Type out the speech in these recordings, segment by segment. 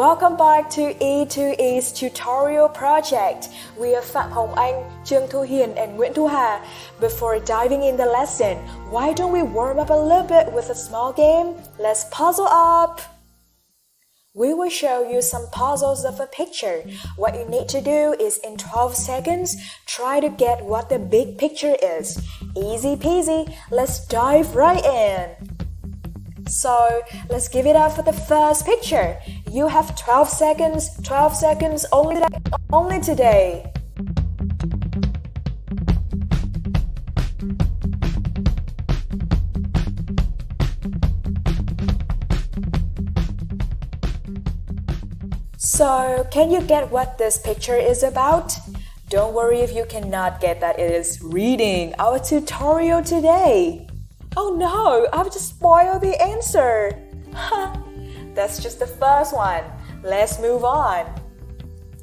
Welcome back to E2E's tutorial project. We are Phạm Hồng Anh, Thu Hiền, and Nguyễn Thị Kim Phượng. Before diving in the lesson, why don't we warm up a little bit with a small game? Let's puzzle up! We will show you some puzzles of a picture. What you need to do is in 12 seconds, try to get what the big picture is. Easy peasy, let's dive right in. So, let's give it up for the first picture. You have 12 seconds only today. So, can you get what this picture is about? Don't worry if you cannot get that. It is reading, our tutorial today. Oh no, I've just spoiled the answer. That's just the first one. Let's move on.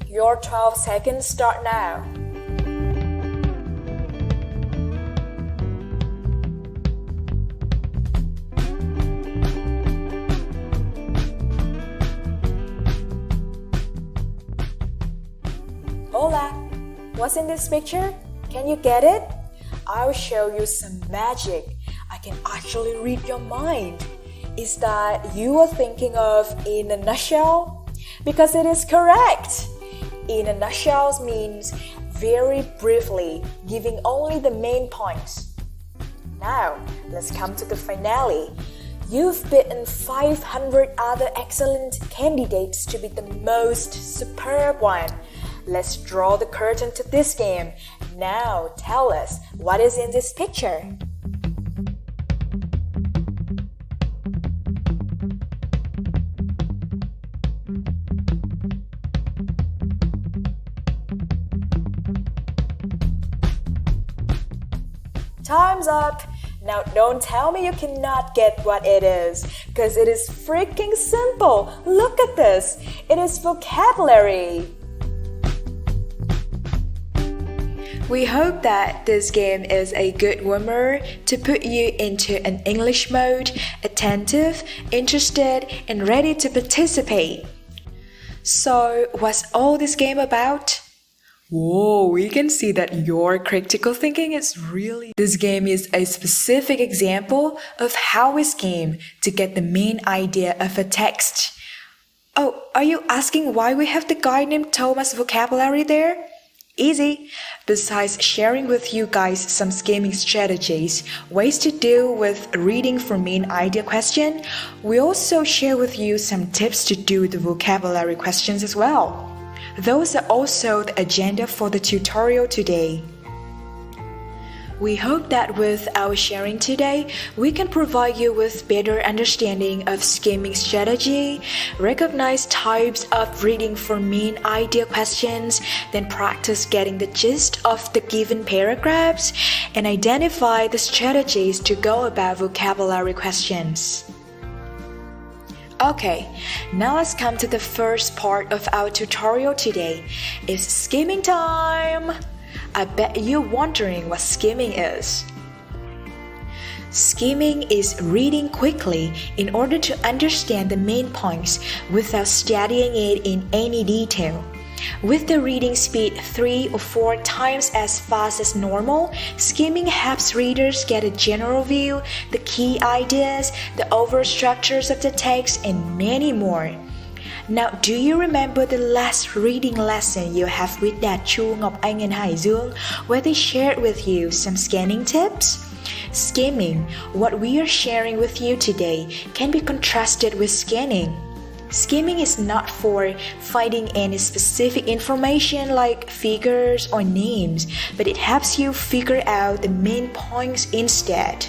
Your 12 seconds start now. Hola, what's in this picture? Can you get it? I'll show you some magic. I can actually read your mind. Is that you are thinking of in a nutshell? Because it is correct. In a nutshell means very briefly, giving only the main points. Now, let's come to the finale. You've beaten 500 other excellent candidates to be the most superb one. Let's draw the curtain to this game. Now, tell us, what is in this picture? Time's up! Now don't tell me you cannot get what it is, because it is freaking simple. Look at this. It is vocabulary. We hope that this game is a good warmer to put you into an English mode, attentive, interested, and ready to participate. So, what's all this game about? Whoa, we can see that your critical thinking is really... This game is a specific example of how we scheme to get the main idea of a text. Oh, are you asking why we have the guy named Thomas vocabulary there? Easy. Besides sharing with you guys some scheming strategies, ways to deal with reading for main idea question, we also share with you some tips to do the vocabulary questions as well. Those are also the agenda for the tutorial today. We hope that with our sharing today, we can provide you with better understanding of scheming strategy, recognize types of reading for main idea questions, then practice getting the gist of the given paragraphs, and identify the strategies to go about vocabulary questions. Okay, now let's come to the first part of our tutorial today. It's skimming time! I bet you're wondering what skimming is. Skimming is reading quickly in order to understand the main points without studying it in any detail. With the reading speed 3 or 4 times as fast as normal, skimming helps readers get a general view, the key ideas, the overall structures of the text, and many more. Now, do you remember the last reading lesson you have with Dad Chu, Ngọc Anh, and Hải Dương, where they shared with you some scanning tips? Skimming, what we are sharing with you today, can be contrasted with scanning. Skimming is not for finding any specific information like figures or names, but it helps you figure out the main points instead.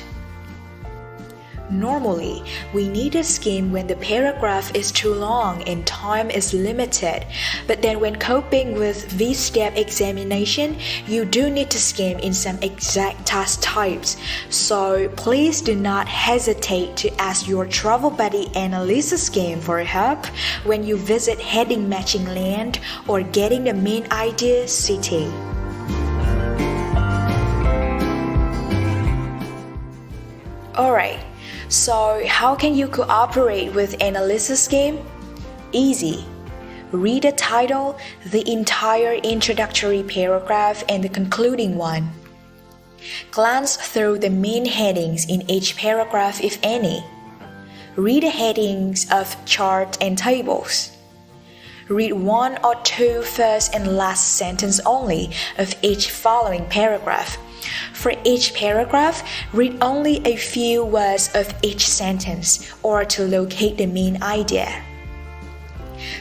Normally, we need a skim when the paragraph is too long and time is limited. But then when coping with V-step examination, you do need to skim in some exact task types. So please do not hesitate to ask your travel buddy Annalisa Skim for help when you visit heading matching land or getting the main idea city. Alright. So, how can you cooperate with Annalisa's game? Easy. Read the title, the entire introductory paragraph, and the concluding one. Glance through the main headings in each paragraph if any. Read the headings of charts and tables. Read one or two first and last sentence only of each following paragraph. For each paragraph, read only a few words of each sentence or to locate the main idea.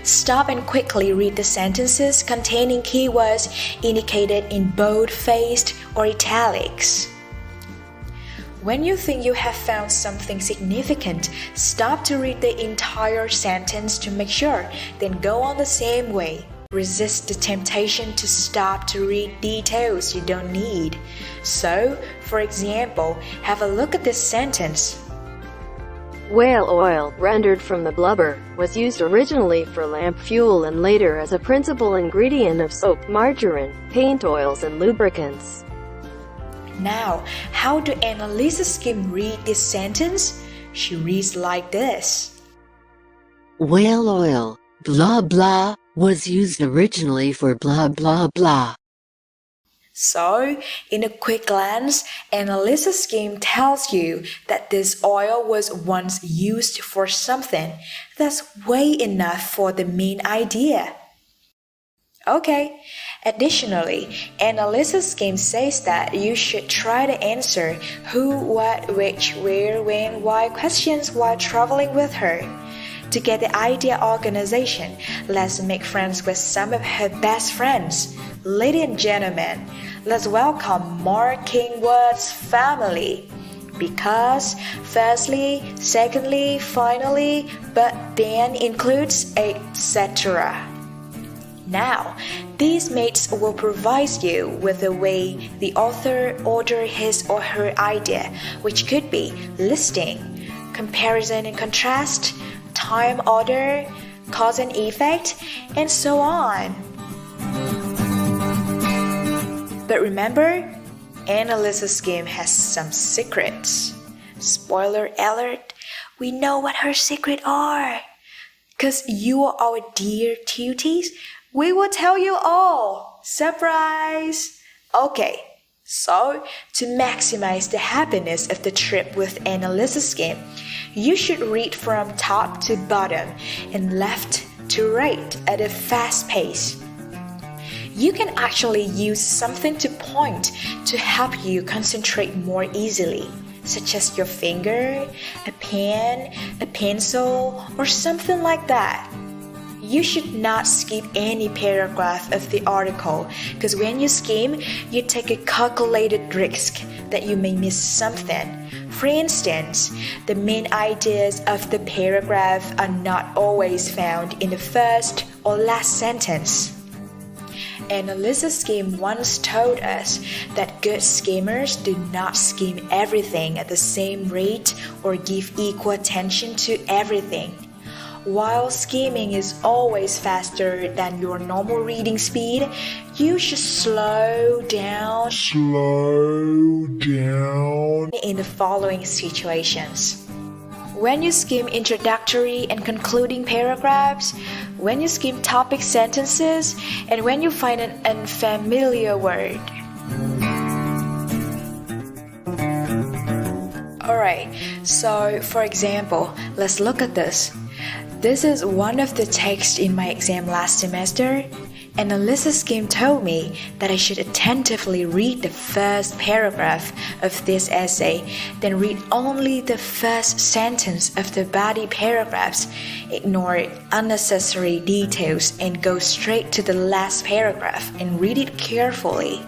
Stop and quickly read the sentences containing keywords indicated in bold-faced or italics. When you think you have found something significant, stop to read the entire sentence to make sure, then go on the same way. Resist the temptation to stop to read details you don't need. So, for example, have a look at this sentence. Whale oil, rendered from the blubber, was used originally for lamp fuel and later as a principal ingredient of soap, margarine, paint oils, and lubricants. Now, how do Annalisa Skim read this sentence? She reads like this. Whale oil, blah blah, was used originally for blah blah blah. So, in a quick glance, Annalisa Skim tells you that this oil was once used for something. That's way enough for the main idea. Okay. Additionally, Annalisa Skim says that you should try to answer who, what, which, where, when, why questions while traveling with her. To get the idea organization, let's make friends with some of her best friends. Ladies and gentlemen, let's welcome Marking Words family. Because, firstly, secondly, finally, but then includes etc. Now, these mates will provide you with the way the author ordered his or her idea, which could be listing, comparison and contrast, time order, cause and effect, and so on. But remember, Annalisa Skim has some secrets. Spoiler alert, we know what her secrets are. 'Cause you are our dear tuties, we will tell you all. Surprise! Okay, so to maximize the happiness of the trip with Annalisa Skim, you should read from top to bottom and left to right at a fast pace. You can actually use something to point to help you concentrate more easily, such as your finger, a pen, a pencil, or something like that. You should not skip any paragraph of the article, because when you skim, you take a calculated risk that you may miss something. For instance, the main ideas of the paragraph are not always found in the first or last sentence. Annalisa Skim once told us that good skimmers do not skim everything at the same rate or give equal attention to everything. While skimming is always faster than your normal reading speed, you should slow down in the following situations. When you skim introductory and concluding paragraphs, when you skim topic sentences, and when you find an unfamiliar word. Alright, so for example, let's look at this. This is one of the texts in my exam last semester. Annalisa Skim told me that I should attentively read the first paragraph of this essay, then read only the first sentence of the body paragraphs, ignore unnecessary details, and go straight to the last paragraph and read it carefully.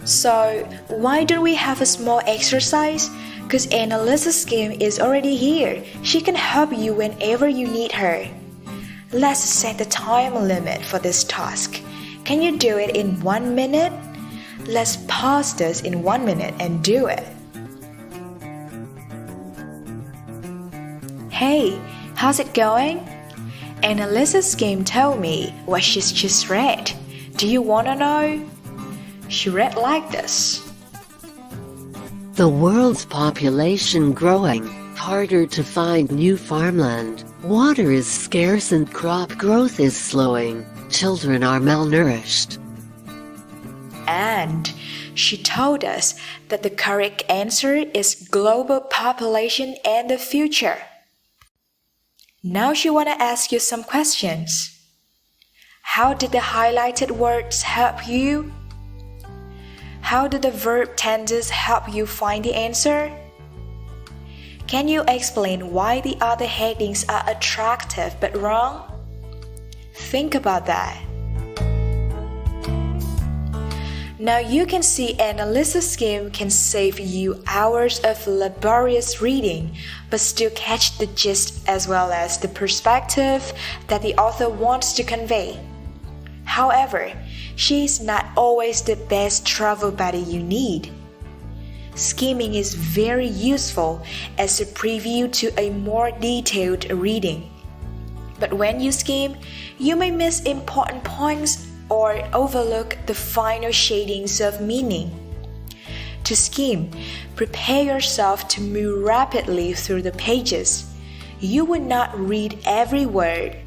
So, why don't we have a small exercise? Because Annalisa Skim is already here. She can help you whenever you need her. Let's set the time limit for this task. Can you do it in 1 minute? Let's pause this in 1 minute and do it. Hey, how's it going? Annalisa Skim told me what she's just read. Do you want to know? She read like this. The world's population growing, harder to find new farmland. Water is scarce and crop growth is slowing. Children are malnourished. And she told us that the correct answer is global population and the future. Now she want to ask you some questions. How did the highlighted words help you? How did the verb tenses help you find the answer? Can you explain why the other headings are attractive but wrong? Think about that. Now you can see analysis scheme can save you hours of laborious reading, but still catch the gist as well as the perspective that the author wants to convey. However, she is not always the best travel buddy you need. Skimming is very useful as a preview to a more detailed reading. But when you skim, you may miss important points or overlook the final shadings of meaning. To skim, prepare yourself to move rapidly through the pages. You will not read every word.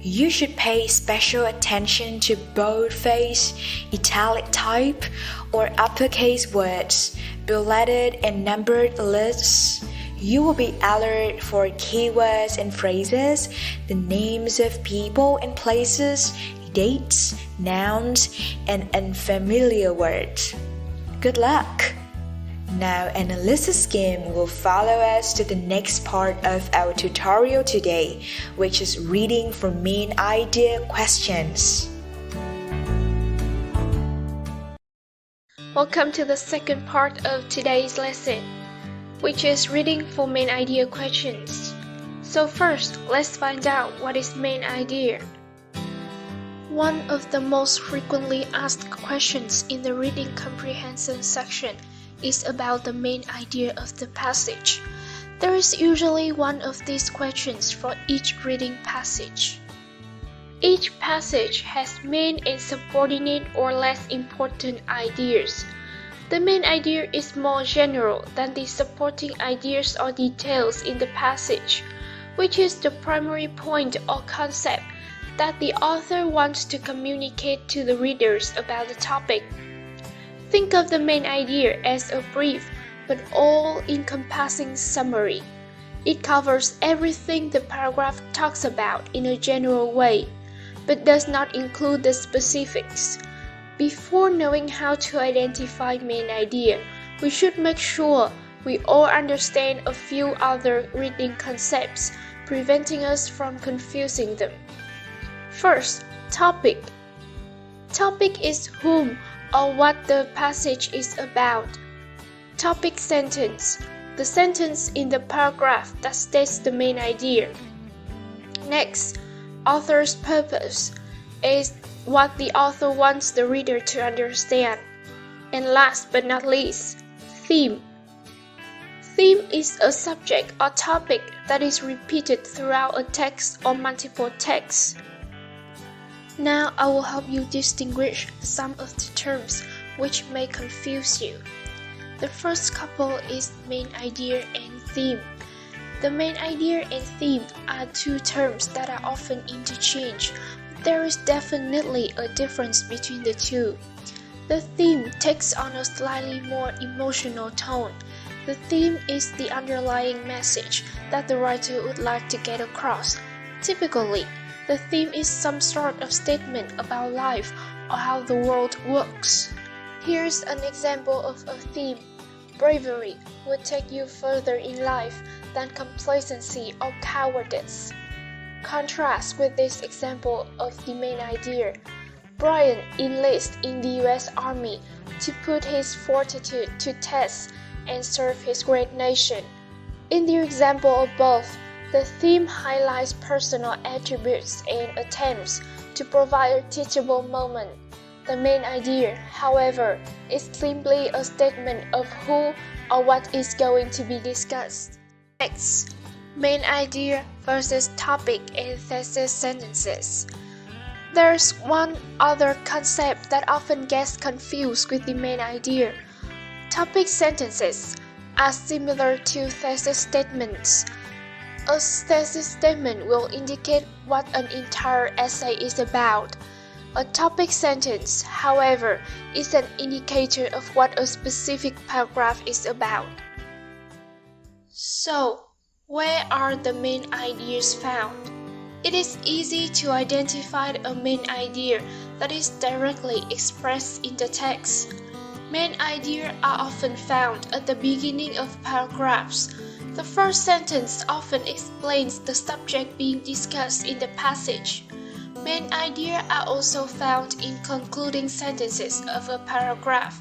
You should pay special attention to boldface, italic type, or uppercase words, bulleted and numbered lists. You will be alert for keywords and phrases, the names of people and places, dates, nouns, and unfamiliar words. Good luck! Now analysis scheme will follow us to the next part of our tutorial today, which is reading for main idea questions. Welcome to the second part of today's lesson, which is reading for main idea questions. So first, let's find out what is main idea. One of the most frequently asked questions in the reading comprehension section is about the main idea of the passage. There is usually one of these questions for each reading passage. Each passage has main and subordinate or less important ideas. The main idea is more general than the supporting ideas or details in the passage, which is the primary point or concept that the author wants to communicate to the readers about the topic. Think of the main idea as a brief but all-encompassing summary. It covers everything the paragraph talks about in a general way, but does not include the specifics. Before knowing how to identify main idea, we should make sure we all understand a few other reading concepts, preventing us from confusing them. First, topic. Topic is whom or what the passage is about. Topic sentence. The sentence in the paragraph that states the main idea. Next, author's purpose is what the author wants the reader to understand. And last but not least, theme. Theme is a subject or topic that is repeated throughout a text or multiple texts. Now I will help you distinguish some of the terms which may confuse you. The first couple is main idea and theme. The main idea and theme are two terms that are often interchanged, but there is definitely a difference between the two. The theme takes on a slightly more emotional tone. The theme is the underlying message that the writer would like to get across. Typically, the theme is some sort of statement about life or how the world works. Here's an example of a theme. Bravery would take you further in life than complacency or cowardice. Contrast with this example of the main idea. Brian enlists in the US Army to put his fortitude to test and serve his great nation. In the example above, the theme highlights personal attributes and attempts to provide a teachable moment. The main idea, however, is simply a statement of who or what is going to be discussed. Next, main idea versus topic and thesis sentences. There's one other concept that often gets confused with the main idea. Topic sentences are similar to thesis statements. A thesis statement will indicate what an entire essay is about. A topic sentence, however, is an indicator of what a specific paragraph is about. So, where are the main ideas found? It is easy to identify a main idea that is directly expressed in the text. Main ideas are often found at the beginning of paragraphs. The first sentence often explains the subject being discussed in the passage. Main ideas are also found in concluding sentences of a paragraph.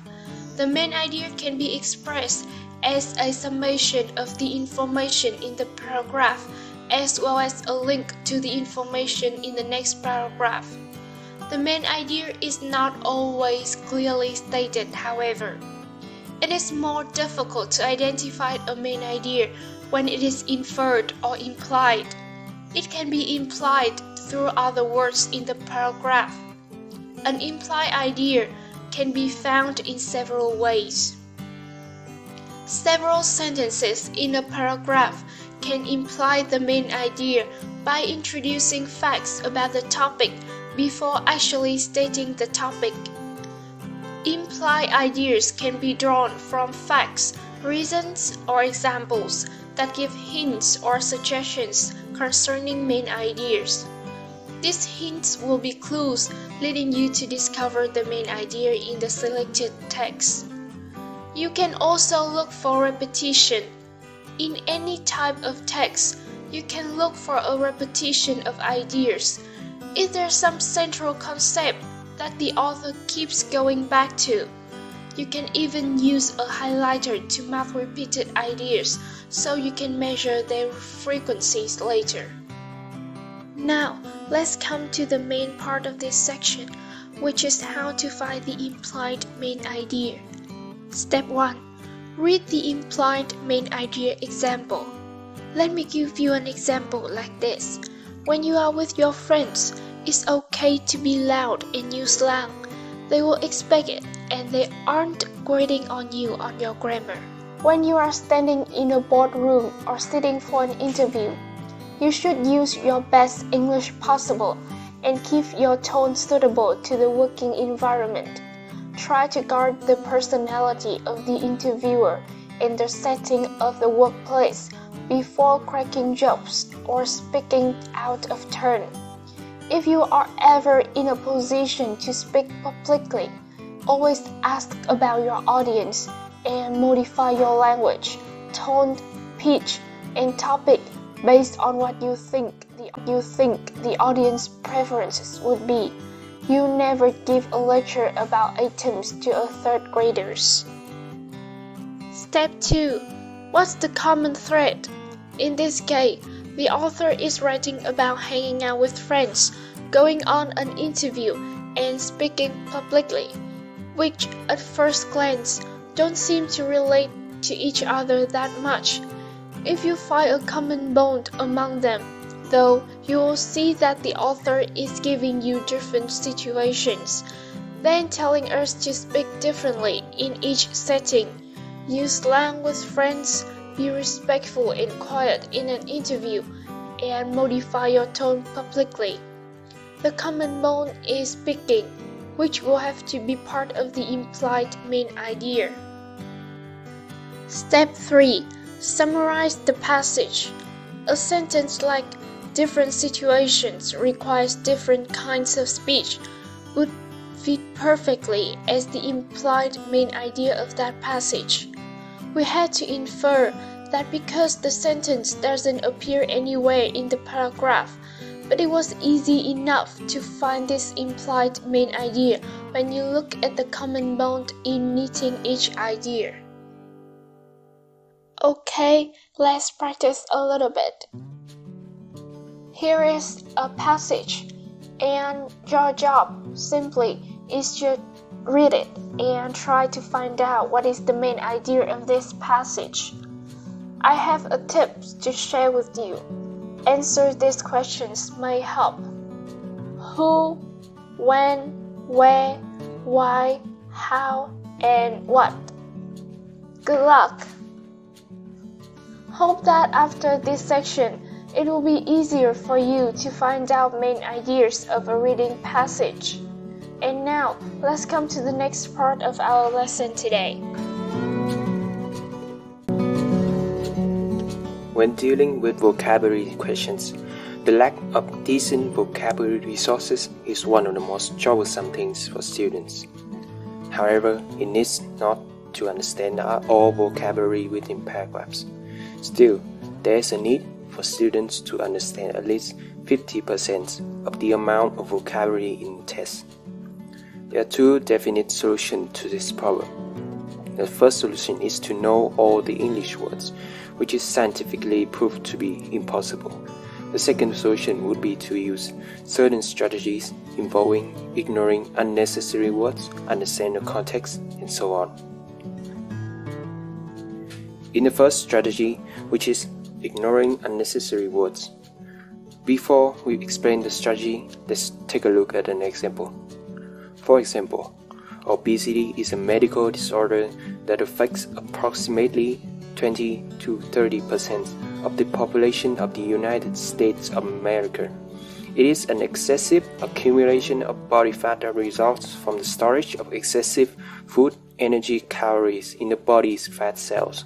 The main idea can be expressed as a summation of the information in the paragraph, as well as a link to the information in the next paragraph. The main idea is not always clearly stated, however. It is more difficult to identify a main idea when it is inferred or implied. It can be implied through other words in the paragraph. An implied idea can be found in several ways. Several sentences in a paragraph can imply the main idea by introducing facts about the topic before actually stating the topic. Implied ideas can be drawn from facts, reasons, or examples that give hints or suggestions concerning main ideas. These hints will be clues leading you to discover the main idea in the selected text. You can also look for repetition. In any type of text, you can look for a repetition of ideas. Is there some central concept that the author keeps going back to? You can even use a highlighter to mark repeated ideas so you can measure their frequencies later. Now, let's come to the main part of this section, which is how to find the implied main idea. Step 1. Read the implied main idea example. Let me give you an example like this. When you are with your friends, it's okay to be loud and use slang. They will expect it and they aren't grading on you on your grammar. When you are standing in a boardroom or sitting for an interview, you should use your best English possible and keep your tone suitable to the working environment. Try to guard the personality of the interviewer and the setting of the workplace before cracking jokes or speaking out of turn. If you are ever in a position to speak publicly, always ask about your audience and modify your language, tone, pitch, and topic based on what you think the audience preferences would be. You never give a lecture about items to a third graders. Step 2. What's the common thread? In this case, the author is writing about hanging out with friends, going on an interview, and speaking publicly, which at first glance don't seem to relate to each other that much. If you find a common bond among them, though, you will see that the author is giving you different situations, then telling us to speak differently in each setting. Use slang with friends, be respectful and quiet in an interview, and modify your tone publicly. The common bond is speaking, which will have to be part of the implied main idea. Step 3. Summarize the passage. A sentence like different situations requires different kinds of speech would fit perfectly as the implied main idea of that passage. We had to infer that because the sentence doesn't appear anywhere in the paragraph, but it was easy enough to find this implied main idea when you look at the common bond in knitting each idea. Okay, let's practice a little bit. Here is a passage, and your job simply is to read it and try to find out what is the main idea of this passage. I have a tip to share with you. Answer these questions may help. Who, when, where, why, how, and what. Good luck! Hope that after this section, It will be easier for you to find out main ideas of a reading passage. And now, let's come to the next part of our lesson today. When dealing with vocabulary questions, the lack of decent vocabulary resources is one of the most troublesome things for students. However, it needs not to understand all vocabulary within paragraphs. Still, there is a need for students to understand at least 50% of the amount of vocabulary in the test. There are two definite solutions to this problem. The first solution is to know all the English words, which is scientifically proved to be impossible. The second solution would be to use certain strategies involving ignoring unnecessary words, understand the context, and so on. In the first strategy, which is ignoring unnecessary words, before we explain the strategy, let's take a look at an example. For example, obesity is a medical disorder that affects approximately 20 to 30% of the population of the United States of America. It is an excessive accumulation of body fat that results from the storage of excessive food energy calories in the body's fat cells.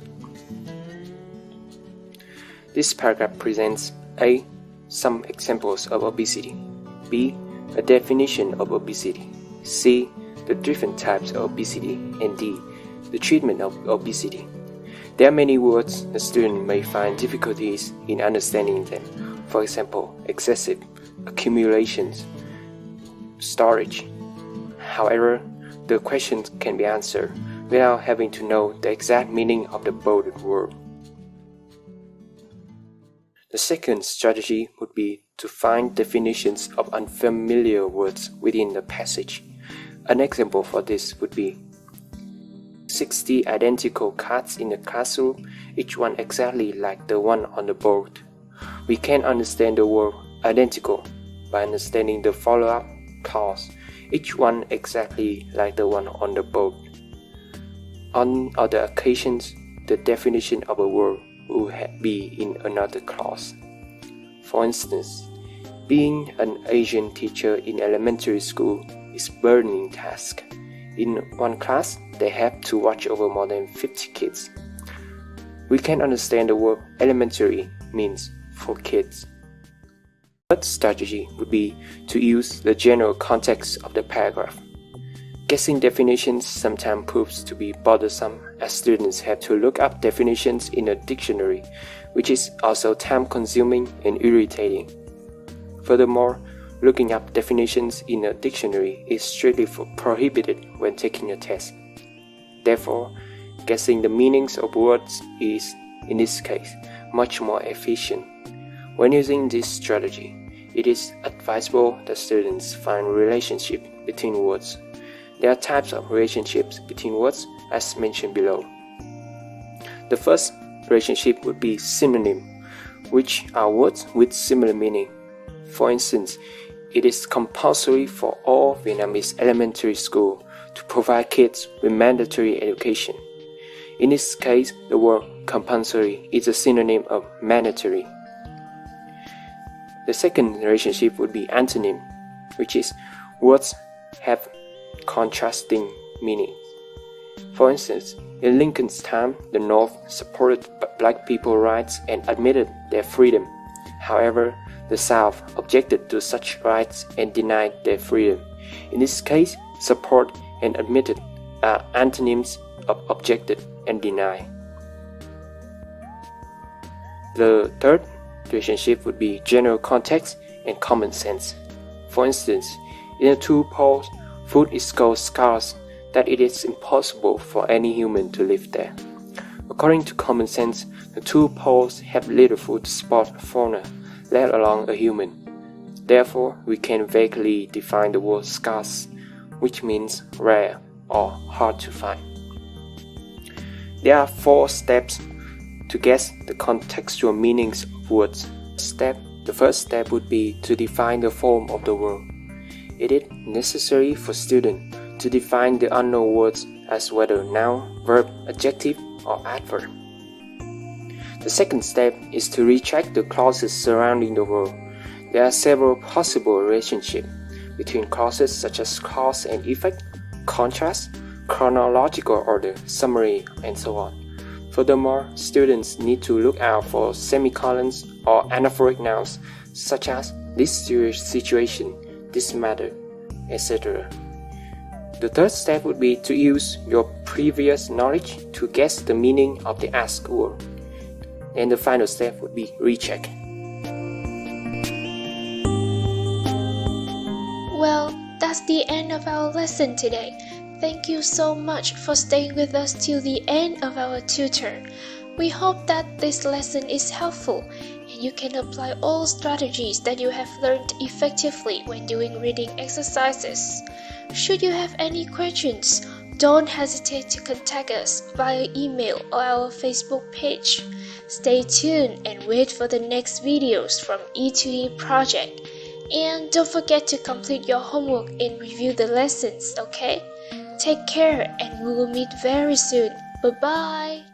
This paragraph presents A. Some examples of obesity, B. A definition of obesity, C. The different types of obesity, and D. The treatment of obesity. There are many words the student may find difficulties in understanding them. For example, excessive, accumulations, storage. However, the questions can be answered without having to know the exact meaning of the bolded word. The second strategy would be to find definitions of unfamiliar words within the passage. An example for this would be 60 identical cards in the classroom, each one exactly like the one on the board. We can understand the word identical by understanding the follow-up clause, each one exactly like the one on the board. On other occasions, the definition of a word will be in another clause. For instance, being an Asian teacher in elementary school is a burdening task. In one class, they have to watch over more than 50 kids. We can understand the word elementary means for kids. The third strategy would be to use the general context of the paragraph. Guessing definitions sometimes proves to be bothersome, as students have to look up definitions in a dictionary, which is also time-consuming and irritating. Furthermore, looking up definitions in a dictionary is strictly prohibited when taking a test. Therefore, guessing the meanings of words is, in this case, much more efficient. When using this strategy, it is advisable that students find relationship between words. There are types of relationships between words as mentioned below. The first relationship would be synonym, which are words with similar meaning. For instance, it is compulsory for all Vietnamese elementary school to provide kids with mandatory education. In this case, the word compulsory is a synonym of mandatory. The second relationship would be antonym, which is words have contrasting meanings. For instance, in Lincoln's time, the North supported black people's rights and admitted their freedom. However, the South objected to such rights and denied their freedom. In this case, support and admitted are antonyms of objected and deny. The third relationship would be general context and common sense. For instance, in the two poles, food is so scarce that it is impossible for any human to live there. According to common sense, the two poles have little food to support a foreigner, let alone a human. Therefore, we can vaguely define the word scarce, which means rare or hard to find. There are 4 steps to guess the contextual meanings of words. The first step would be to define the form of the word. It is necessary for students to define the unknown words as whether noun, verb, adjective, or adverb. The second step is to recheck the clauses surrounding the verb. There are several possible relationships between clauses such as cause and effect, contrast, chronological order, summary, and so on. Furthermore, students need to look out for semicolons or anaphoric nouns such as this situation, this matter, etc. The third step would be to use your previous knowledge to guess the meaning of the asked word. And the final step would be recheck. Well, that's the end of our lesson today. Thank you so much for staying with us till the end of our tutor. We hope that this lesson is helpful and you can apply all strategies that you have learned effectively when doing reading exercises. Should you have any questions, don't hesitate to contact us via email or our Facebook page. Stay tuned and wait for the next videos from E2E project. And don't forget to complete your homework and review the lessons, okay? Take care and we will meet very soon. Bye-bye!